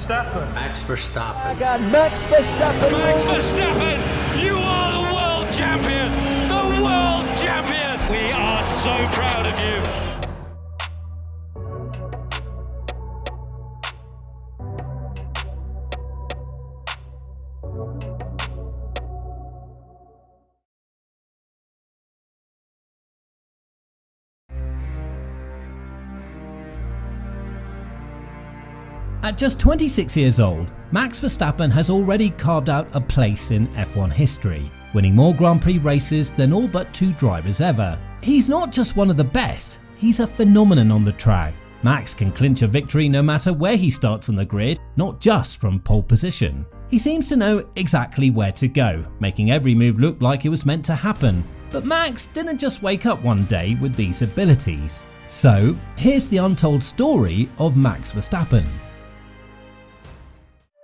Verstappen. Max Verstappen. I got Max Verstappen. Max Verstappen, you are the world champion! The world champion! We are so proud of you. At just 26 years old, Max Verstappen has already carved out a place in F1 history, winning more Grand Prix races than all but 2 drivers ever. He's not just one of the best, he's a phenomenon on the track. Max can clinch a victory no matter where he starts on the grid, not just from pole position. He seems to know exactly where to go, making every move look like it was meant to happen. But Max didn't just wake up one day with these abilities. So, here's the untold story of Max Verstappen.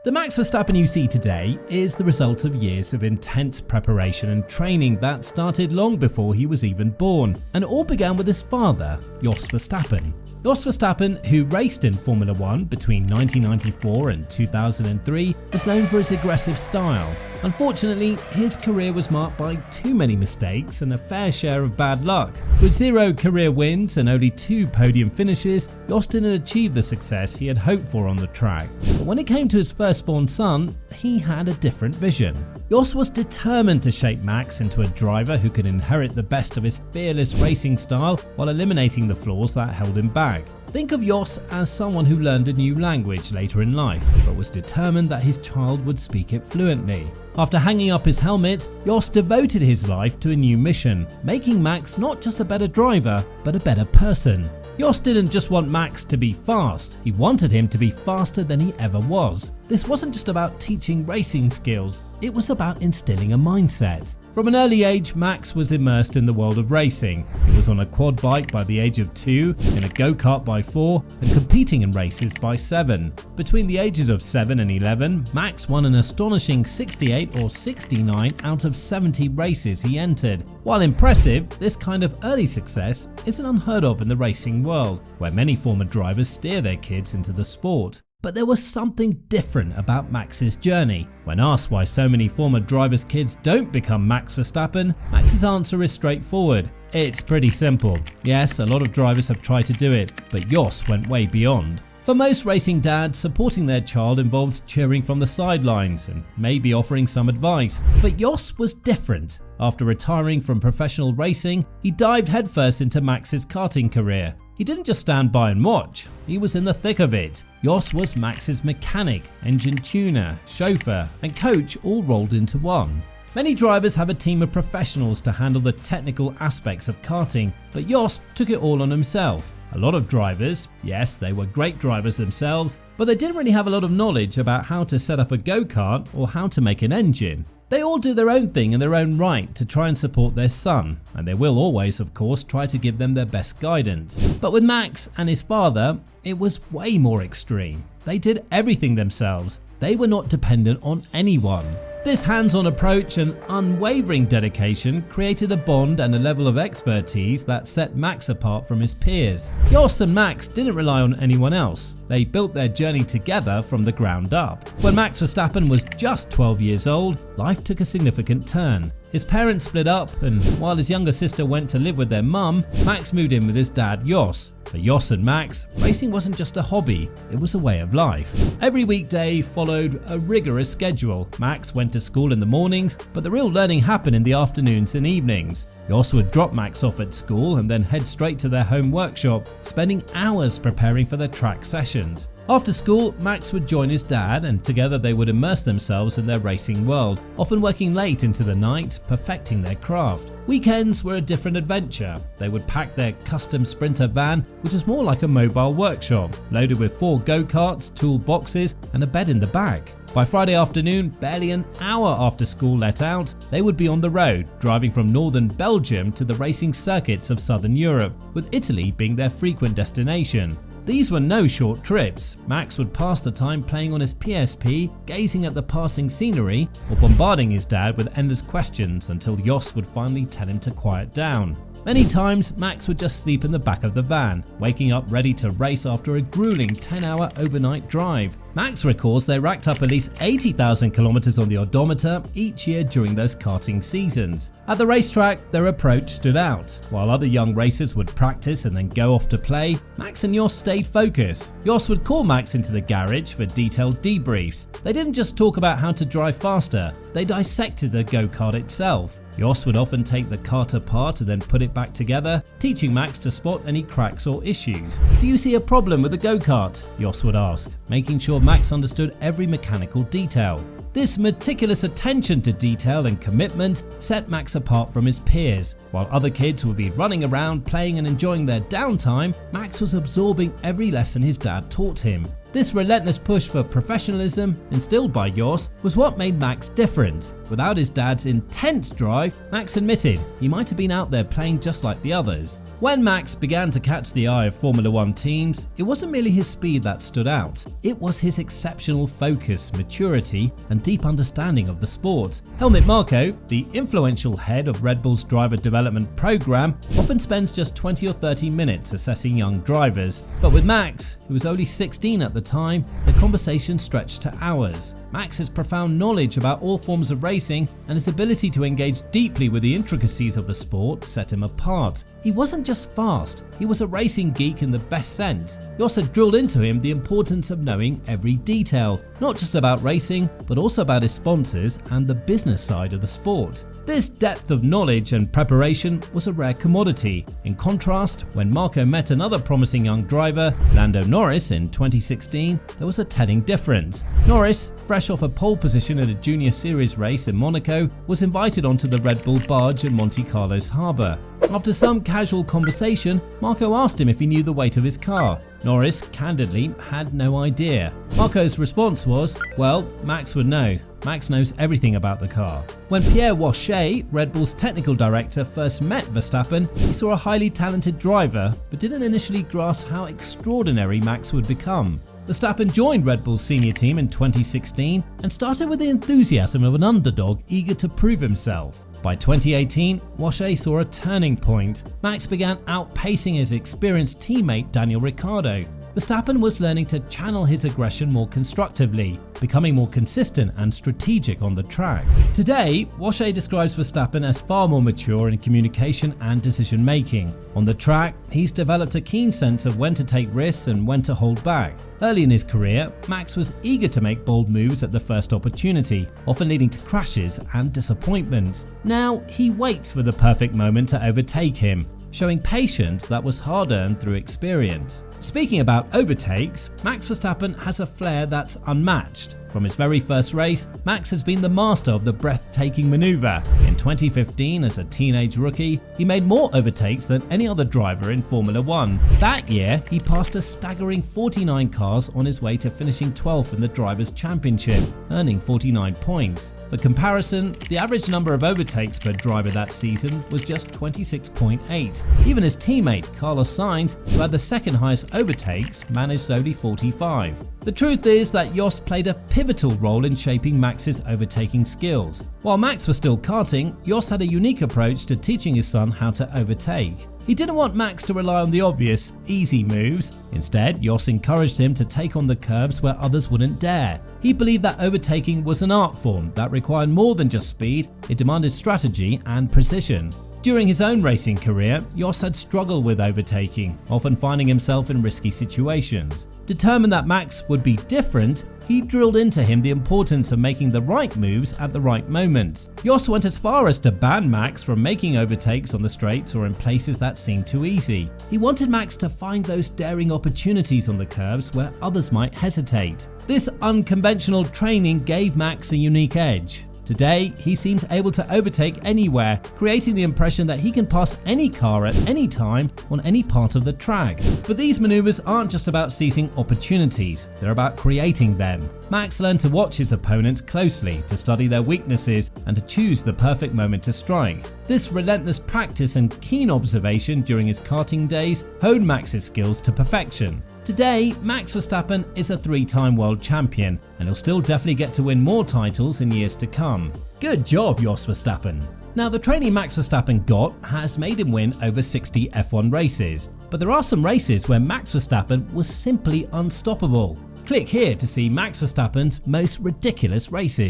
The Max Verstappen you see today is the result of years of intense preparation and training that started long before he was even born, and it all began with his father, Jos Verstappen. Jos Verstappen, who raced in Formula 1 between 1994 and 2003, was known for his aggressive style. Unfortunately, his career was marked by too many mistakes and a fair share of bad luck. With 0 career wins and only 2 podium finishes, Jos didn't achieve the success he had hoped for on the track. But when it came to his firstborn son, he had a different vision. Jos was determined to shape Max into a driver who could inherit the best of his fearless racing style while eliminating the flaws that held him back. Think of Jos as someone who learned a new language later in life, but was determined that his child would speak it fluently. After hanging up his helmet, Jos devoted his life to a new mission, making Max not just a better driver, but a better person. Jos didn't just want Max to be fast, he wanted him to be faster than he ever was. This wasn't just about teaching racing skills, it was about instilling a mindset. From an early age, Max was immersed in the world of racing. He was on a quad bike by the age of 2, in a go-kart by 4, and competing in races by 7. Between the ages of 7 and 11, Max won an astonishing 68 or 69 out of 70 races he entered. While impressive, this kind of early success isn't unheard of in the racing world, where many former drivers steer their kids into the sport. But there was something different about Max's journey. When asked why so many former drivers' kids don't become Max Verstappen, Max's answer is straightforward. It's pretty simple. Yes, a lot of drivers have tried to do it, but Jos went way beyond. For most racing dads, supporting their child involves cheering from the sidelines and maybe offering some advice. But Jos was different. After retiring from professional racing, he dived headfirst into Max's karting career. He didn't just stand by and watch, he was in the thick of it. Jos was Max's mechanic, engine tuner, chauffeur, and coach all rolled into one. Many drivers have a team of professionals to handle the technical aspects of karting, but Jos took it all on himself. A lot of drivers, yes, they were great drivers themselves, but they didn't really have a lot of knowledge about how to set up a go-kart or how to make an engine. They all do their own thing in their own right to try and support their son, and they will always, of course, try to give them their best guidance. But with Max and his father, it was way more extreme. They did everything themselves. They were not dependent on anyone. This hands-on approach and unwavering dedication created a bond and a level of expertise that set Max apart from his peers. Jos and Max didn't rely on anyone else. They built their journey together from the ground up. When Max Verstappen was just 12 years old, life took a significant turn. His parents split up, and while his younger sister went to live with their mum, Max moved in with his dad Jos. For Jos and Max, racing wasn't just a hobby, it was a way of life. Every weekday followed a rigorous schedule. Max went to school in the mornings, but the real learning happened in the afternoons and evenings. Jos would drop Max off at school and then head straight to their home workshop, spending hours preparing for their track sessions. After school, Max would join his dad, and together they would immerse themselves in their racing world, often working late into the night, perfecting their craft. Weekends were a different adventure. They would pack their custom Sprinter van, which was more like a mobile workshop, loaded with 4 go-karts, tool boxes, and a bed in the back. By Friday afternoon, barely an hour after school let out, they would be on the road, driving from northern Belgium to the racing circuits of southern Europe, with Italy being their frequent destination. These were no short trips. Max would pass the time playing on his PSP, gazing at the passing scenery, or bombarding his dad with endless questions until Jos would finally tell him to quiet down. Many times, Max would just sleep in the back of the van, waking up ready to race after a grueling 10-hour overnight drive. Max recalls they racked up at least 80,000 kilometers on the odometer each year during those karting seasons. At the racetrack, their approach stood out. While other young racers would practice and then go off to play, Max and Jos stayed focused. Jos would call Max into the garage for detailed debriefs. They didn't just talk about how to drive faster, they dissected the go-kart itself. Jos would often take the kart apart and then put it back together, teaching Max to spot any cracks or issues. "Do you see a problem with the go-kart?" Jos would ask, making sure Max understood every mechanical detail. This meticulous attention to detail and commitment set Max apart from his peers. While other kids would be running around, playing and enjoying their downtime, Max was absorbing every lesson his dad taught him. This relentless push for professionalism, instilled by Jos, was what made Max different. Without his dad's intense drive, Max admitted he might have been out there playing just like the others. When Max began to catch the eye of Formula One teams, it wasn't merely his speed that stood out. It was his exceptional focus, maturity, and deep understanding of the sport. Helmut Marko, the influential head of Red Bull's driver development program, often spends just 20 or 30 minutes assessing young drivers. But with Max, who was only 16 at the time, the conversation stretched to hours. Max's profound knowledge about all forms of racing and his ability to engage deeply with the intricacies of the sport set him apart. He wasn't just fast, he was a racing geek in the best sense. He also drilled into him the importance of knowing every detail, not just about racing, but also about his sponsors and the business side of the sport. This depth of knowledge and preparation was a rare commodity. In contrast, when Marko met another promising young driver, Lando Norris, in 2016, there was a telling difference. Norris, fresh off a pole position at a junior series race in Monaco, was invited onto the Red Bull barge in Monte Carlo's harbour. After some casual conversation, Marko asked him if he knew the weight of his car. Norris, candidly, had no idea. Marko's response was, "Well, Max would know. Max knows everything about the car." When Pierre Wache, Red Bull's technical director, first met Verstappen, he saw a highly talented driver, but didn't initially grasp how extraordinary Max would become. Verstappen joined Red Bull's senior team in 2016 and started with the enthusiasm of an underdog eager to prove himself. By 2018, Wache saw a turning point. Max began outpacing his experienced teammate Daniel Ricciardo. Verstappen was learning to channel his aggression more constructively, becoming more consistent and strategic on the track. Today, Wache describes Verstappen as far more mature in communication and decision making. On the track, he's developed a keen sense of when to take risks and when to hold back. Early in his career, Max was eager to make bold moves at the first opportunity, often leading to crashes and disappointments. Now, he waits for the perfect moment to overtake him, showing patience that was hard-earned through experience. Speaking about overtakes, Max Verstappen has a flair that's unmatched. From his very first race, Max has been the master of the breathtaking maneuver. In 2015, as a teenage rookie, he made more overtakes than any other driver in Formula One. That year, he passed a staggering 49 cars on his way to finishing 12th in the Drivers' Championship, earning 49 points. For comparison, the average number of overtakes per driver that season was just 26.8. Even his teammate, Carlos Sainz, who had the second highest overtakes, managed only 45. The truth is that Jos played a pivotal role in shaping Max's overtaking skills. While Max was still karting, Jos had a unique approach to teaching his son how to overtake. He didn't want Max to rely on the obvious, easy moves. Instead, Jos encouraged him to take on the curbs where others wouldn't dare. He believed that overtaking was an art form that required more than just speed, it demanded strategy and precision. During his own racing career, Jos had struggled with overtaking, often finding himself in risky situations. Determined that Max would be different, he drilled into him the importance of making the right moves at the right moments. Jos went as far as to ban Max from making overtakes on the straights or in places that seemed too easy. He wanted Max to find those daring opportunities on the curves where others might hesitate. This unconventional training gave Max a unique edge. Today, he seems able to overtake anywhere, creating the impression that he can pass any car at any time on any part of the track. But these maneuvers aren't just about seizing opportunities, they're about creating them. Max learned to watch his opponents closely, to study their weaknesses, and to choose the perfect moment to strike. This relentless practice and keen observation during his karting days honed Max's skills to perfection. Today, Max Verstappen is a 3-time world champion, and he'll still definitely get to win more titles in years to come. come. Good job, Jos Verstappen. Now, the training Max Verstappen got has made him win over 60 F1 races, but there are some races where Max Verstappen was simply unstoppable. Click here to see Max Verstappen's most ridiculous races.